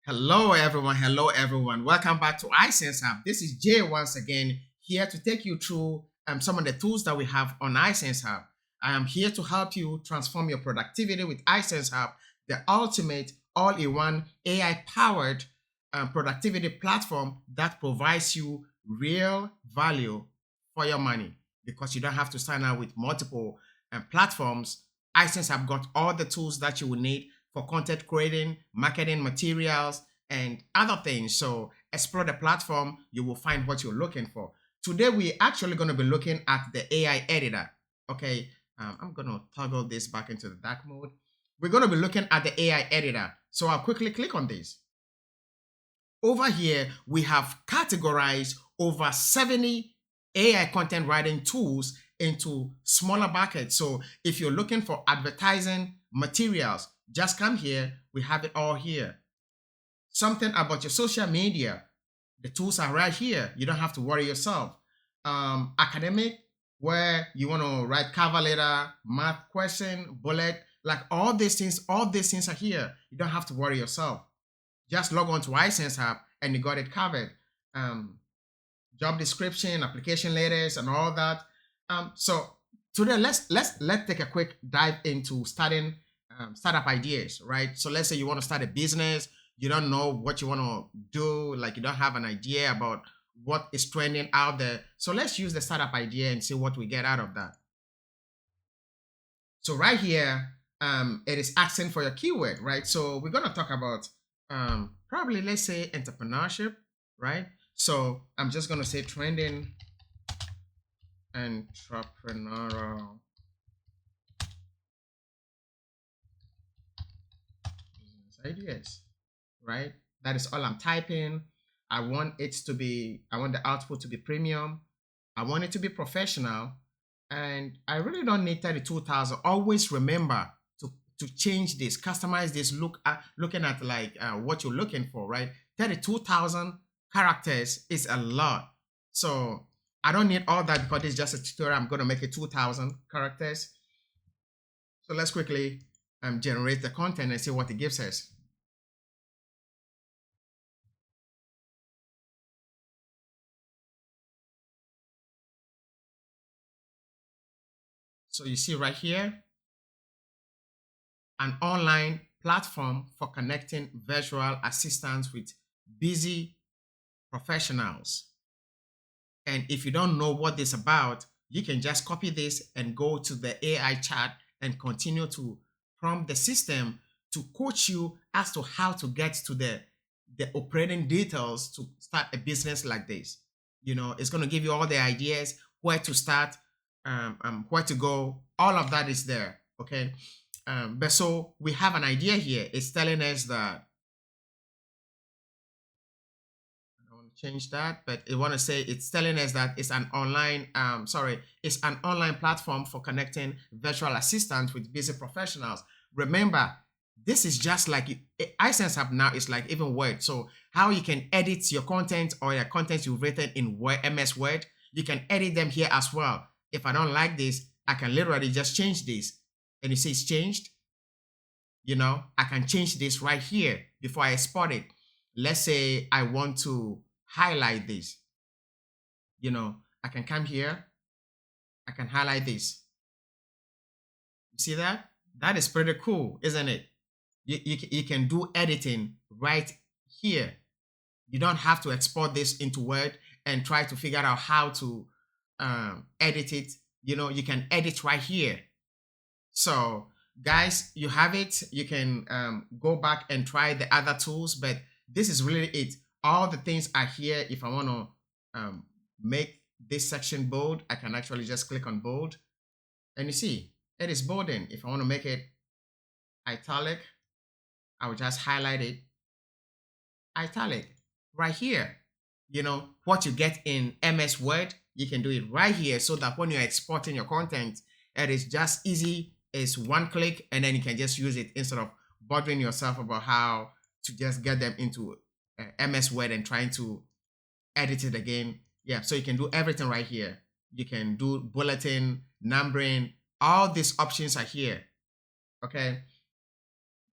Hello, everyone. Hello, everyone. Welcome back to iSenseHUB. This is Jay once again here to take you through some of the tools that we have on iSenseHUB. I am here to help you transform your productivity with iSenseHUB, the ultimate all-in-one AI-powered productivity platform that provides you real value for your money because you don't have to sign up with multiple platforms. iSenseHUB got all the tools that you will need for content creating, marketing materials, and other things. So explore the platform, you will find what you're looking for. Today, we're actually going to be looking at the AI editor. Okay, I'm going to toggle this back into the dark mode. We're going to be looking at the AI editor. So I'll quickly click on this. Over here, we have categorized over 70 AI content writing tools into smaller buckets. So if you're looking for advertising materials, just come here. We have it all here. Something about your social media, the tools are right here. You don't have to worry yourself. Academic, where you want to write cover letter, math question, bullet, like all these things are here. You don't have to worry yourself. Just log on to iSenseHUB and you got it covered. Job description, application letters, and all that. So today, let's take a quick dive into starting startup ideas, right? So let's say you want to start a business, you don't know what you want to do, like you don't have an idea about what is trending out there. So let's use the startup idea and see what we get out of that. So right here, it is asking for your keyword, right? So we're going to talk about probably, let's say, entrepreneurship, right? So I'm just going to say trending entrepreneurial business ideas, right? That is all I'm typing. I want the output to be premium. I want it to be professional. And I really don't need 32,000. Always remember to change this, customize this, looking at like what you're looking for, right? 32,000 characters is a lot. So I don't need all that because it's just a tutorial. I'm going to make it 2,000 characters. So let's quickly generate the content and see what it gives us. So you see right here, an online platform for connecting virtual assistants with busy professionals. And if you don't know what this is about, you can just copy this and go to the AI chat and continue to prompt the system to coach you as to how to get to the operating details to start a business like this. It's going to give you all the ideas, where to start, where to go. All of that is there. Okay. But so we have an idea here. It's telling us that change that, but it want to say it's telling us that it's an online it's an online platform for connecting virtual assistants with busy professionals. Remember, this is just like iSenseHUB now is like even Word. So how you can edit your content or your content you've written in Word, MS Word, you can edit them here as well. If I don't like this, I can literally just change this, and you see it's changed. I can change this right here before I export it. Let's say I want to highlight this. I can come here, I can highlight this. You see that? That is pretty cool, isn't it? You can do editing right here. You don't have to export this into Word and try to figure out how to edit it. You can edit right here. So guys, you have it. You can go back and try the other tools, but this is really it. All the things are here. If I want to make this section bold, I can actually just click on bold, and you see it is bolding. If I want to make it italic, I will just highlight it italic right here. What you get in MS Word, you can do it right here, so that when you're exporting your content, it is just easy. It's one click, and then you can just use it instead of bothering yourself about how to just get them into MS Word and trying to edit it again. Yeah, so you can do everything right here. You can do bulletin, numbering, all these options are here. Okay.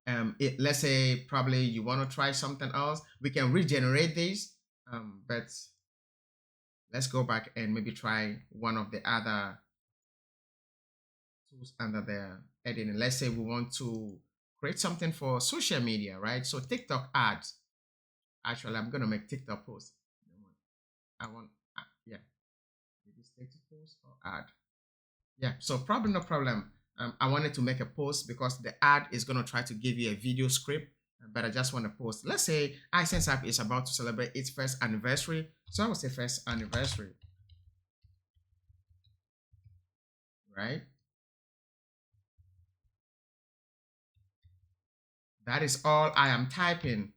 Let's say probably you want to try something else, we can regenerate these. But let's go back and maybe try one of the other tools under the editing. Let's say we want to create something for social media, right? So TikTok ads. Actually, I'm gonna make TikTok post. I want, yeah. Did this TikTok post or ad? Yeah. So probably no problem. I wanted to make a post because the ad is gonna try to give you a video script, but I just want to post. Let's say iSenseHUB is about to celebrate its first anniversary, so I will say first anniversary, right? That is all I am typing.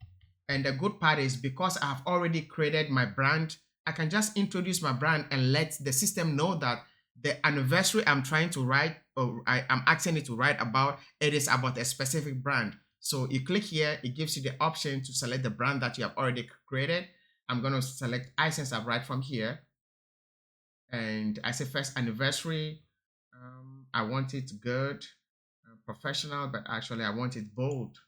And the good part is because I've already created my brand, I can just introduce my brand and let the system know that the anniversary I'm trying to write, or I'm asking it to write about, it is about a specific brand. So you click here, it gives you the option to select the brand that you have already created. I'm going to select iSenseHUB right from here. And I say first anniversary. I want it good, professional, but actually I want it bold.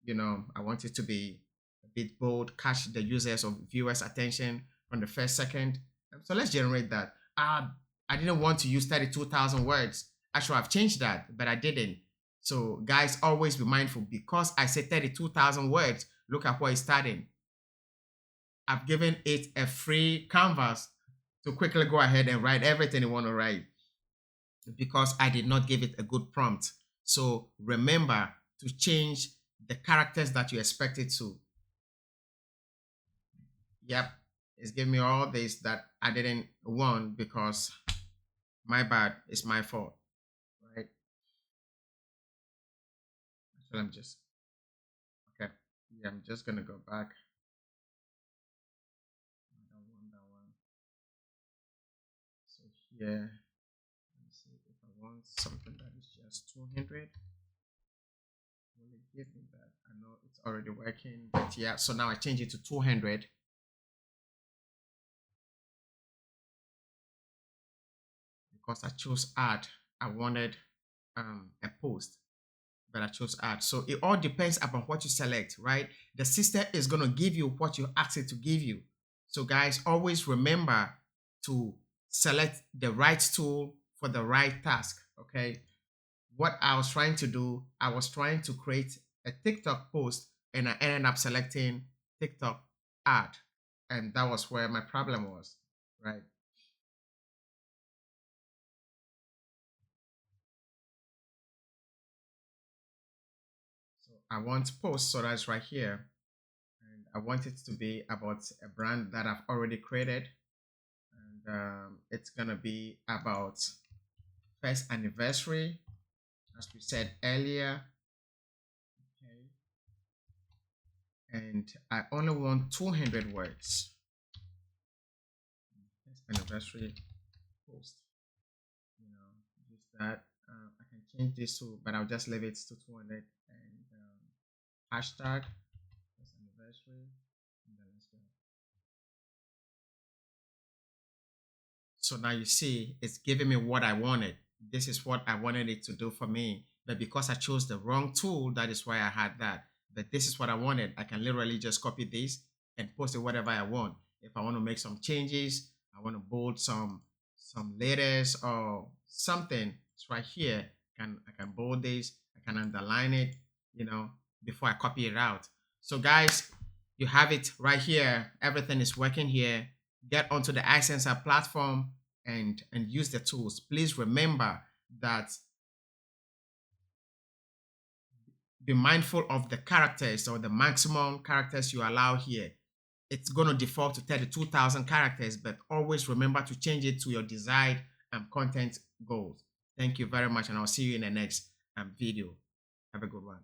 I want it to be a bit bold, catch the users or viewers' attention from the first second. So let's generate that. I didn't want to use 32,000 words. Actually, I've changed that, but I didn't. So guys, always be mindful because I said 32,000 words. Look at where it's starting. I've given it a free canvas to quickly go ahead and write everything you want to write because I did not give it a good prompt. So remember to change the characters that you expected to. Yep, it's giving me all this that I didn't want because my bad, it's my fault, right? So I'm just, okay, yeah, I'm just gonna go back. I don't want that one. So here, let me see if I want something that is just 200. Will it give me that? I know it's already working, but yeah, so now I change it to 200. Because I chose ad. I wanted a post, but I chose ad. So it all depends upon what you select, right? The system is going to give you what you ask it to give you. So guys, always remember to select the right tool for the right task, okay? What I was trying to do, I was trying to create a TikTok post and I ended up selecting TikTok ad. And that was where my problem was, right? So I want post, so that's right here. And I want it to be about a brand that I've already created. And it's gonna be about first anniversary, as we said earlier. Okay. And I only want 200 words. First anniversary post. Use that. I can change this to, but I'll just leave it to 200 and hashtag first anniversary. And then let's go. So now you see, it's giving me what I wanted. This is what I wanted it to do for me. But because I chose the wrong tool, that is why I had that. But this is what I wanted. I can literally just copy this and post it whatever I want. If I want to make some changes, I want to bold some letters or something, it's right here. I can bold this, I can underline it, before I copy it out. So guys, you have it right here. Everything is working here. Get onto the iSenseHUB platform and use the tools. Please remember that be mindful of the characters or the maximum characters you allow here. It's going to default to 32,000 characters, but always remember to change it to your desired content goals. Thank you very much, and I'll see you in the next video. Have a good one.